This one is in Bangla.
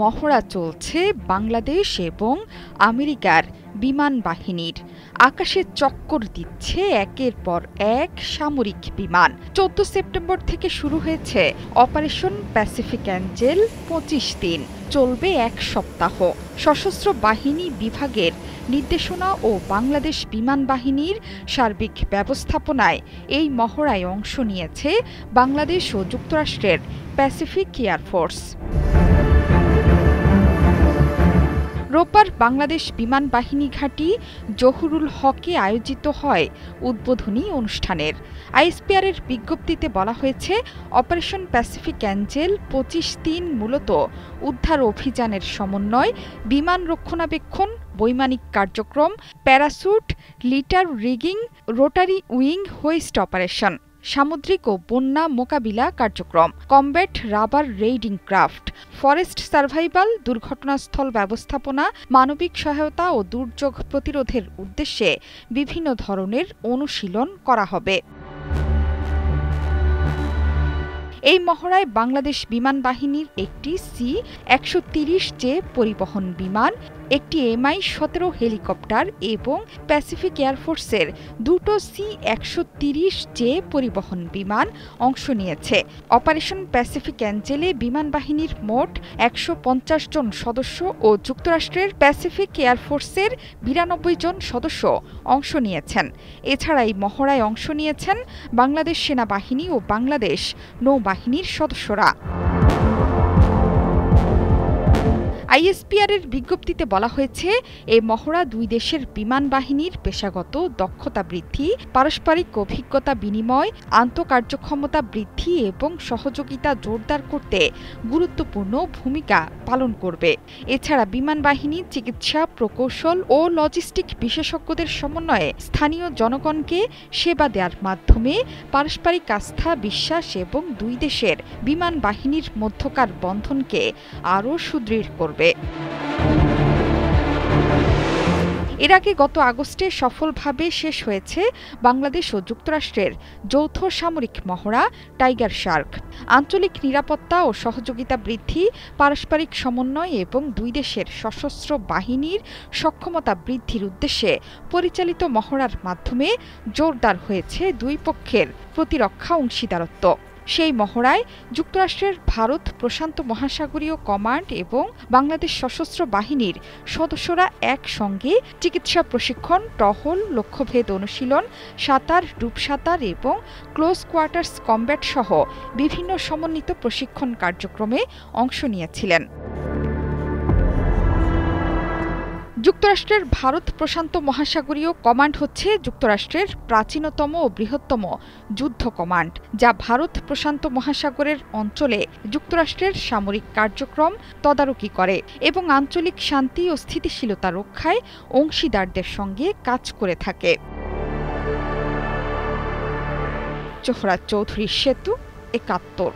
মহড়া চলছে বাংলাদেশ এবং আমেরিকার বিমান বাহিনীর। আকাশে চক্কর দিচ্ছে একের পর এক সামরিক বিমান। 14 সেপ্টেম্বর থেকে শুরু হয়েছে অপারেশন প্যাসিফিক অ্যাঞ্জেল। 25 দিন চলবে, এক সপ্তাহ। সশস্ত্র বাহিনী বিভাগের নির্দেশনা ও বাংলাদেশ বিমান বাহিনীর সার্বিক ব্যবস্থাপনায় এই মহড়ায় অংশ নিয়েছে বাংলাদেশ ও যুক্তরাষ্ট্রের প্যাসিফিক এয়ারফোর্স। রোববার বাংলাদেশ বিমান বাহিনী ঘাঁটি জহুরুল হকে আয়োজিত হয় উদ্বোধনী অনুষ্ঠানের। আইএসপিআরের বিজ্ঞপ্তিতে বলা হয়েছে, অপারেশন প্যাসিফিক অ্যাঞ্জেল 25 দিন মূলত উদ্ধার অভিযানের সমন্বয়, বিমান রক্ষণাবেক্ষণ, বৈমানিক কার্যক্রম, parachute, litter rigging, rotary wing hoist operation, সামুদ্রিক ও বন্যা মোকাবিলা কার্যক্রম, combat rubber raiding craft, forest survival, দুর্ঘটনাস্থল ব্যবস্থাপনা, মানবিক সহায়তা ও দুর্যোগ প্রতিরোধের উদ্দেশ্যে বিভিন্ন ধরনের অনুশীলন করা হবে। এই মহড়ায় বাংলাদেশ বিমান বাহিনীর একটি C-130J পরিবহন বিমান, একটি MI-17 হেলিকপ্টার এবং প্যাসিফিক এয়ারফোর্সের দুটো C-130J পরিবহন বিমান অংশ নিয়েছে। অপারেশন প্যাসিফিক অ্যাঞ্জেলে বিমান বাহিনীর মোট 150 জন সদস্য ও যুক্তরাষ্ট্রের প্যাসিফিক এয়ারফোর্সের 92 জন সদস্য অংশ নিয়েছেন। এছাড়া এই মহড়ায় অংশ নিয়েছেন বাংলাদেশ সেনাবাহিনী ও বাংলাদেশ নৌবাহিনীর সদস্যরা। আইএসপিআরের বিজ্ঞপ্তিতে বলা হয়েছে, এই মহড়া দুই দেশের বিমান বাহিনীর পেশাগত দক্ষতা বৃদ্ধি, পারস্পরিক অভিজ্ঞতা বিনিময়, আন্তঃকার্যক্ষমতা বৃদ্ধি এবং সহযোগিতা জোরদার করতে গুরুত্বপূর্ণ ভূমিকা পালন করবে। এছাড়া বিমান বাহিনী চিকিৎসা, প্রকৌশল ও লজিস্টিক বিশেষজ্ঞদের সমন্বয়ে স্থানীয় জনগণকে সেবা দেওয়ার মাধ্যমে পারস্পরিক আস্থা, বিশ্বাস এবং দুই দেশের বিমান বাহিনীর মধ্যকার বন্ধনকে আরও সুদৃঢ় করবে। এর আগে গত আগস্টে সফলভাবে শেষ হয়েছে বাংলাদেশ ও যুক্তরাষ্ট্রের যৌথ সামরিক মহড়া টাইগার শার্ক। আঞ্চলিক নিরাপত্তা ও সহযোগিতা বৃদ্ধি, পারস্পরিক সমন্বয় এবং দুই দেশের সশস্ত্র বাহিনীর সক্ষমতা বৃদ্ধির উদ্দেশ্যে পরিচালিত মহড়ার মাধ্যমে জোরদার হয়েছে দুই পক্ষের প্রতিরক্ষা অংশীদারত্ব। সেই মহড়ায় যুক্তরাষ্ট্রের ভারত প্রশান্ত মহাসাগরীয় কমান্ড এবং বাংলাদেশ সশস্ত্র বাহিনীর সদস্যরা একসঙ্গে চিকিৎসা প্রশিক্ষণ, টহল, লক্ষ্যভেদ অনুশীলন, সাঁতার, ডুবসাঁতার এবং ক্লোজ কোয়ার্টার্স কমব্যাট সহ বিভিন্ন সমন্বিত প্রশিক্ষণ কার্যক্রমে অংশ নিয়েছিলেন। যুক্তরাষ্ট্রের ভারত প্রশান্ত মহাসাগরীয় কমান্ড হচ্ছে যুক্তরাষ্ট্রের প্রাচীনতম ও বৃহত্তম যুদ্ধ কমান্ড, যা ভারত প্রশান্ত মহাসাগরের অঞ্চলে যুক্তরাষ্ট্রের সামরিক কার্যক্রম তদারকি করে এবং আঞ্চলিক শান্তি ও স্থিতিশীলতা রক্ষায় অংশীদারদের সঙ্গে কাজ করে থাকে। জোহরা চৌধুরী সেতু, ৭১।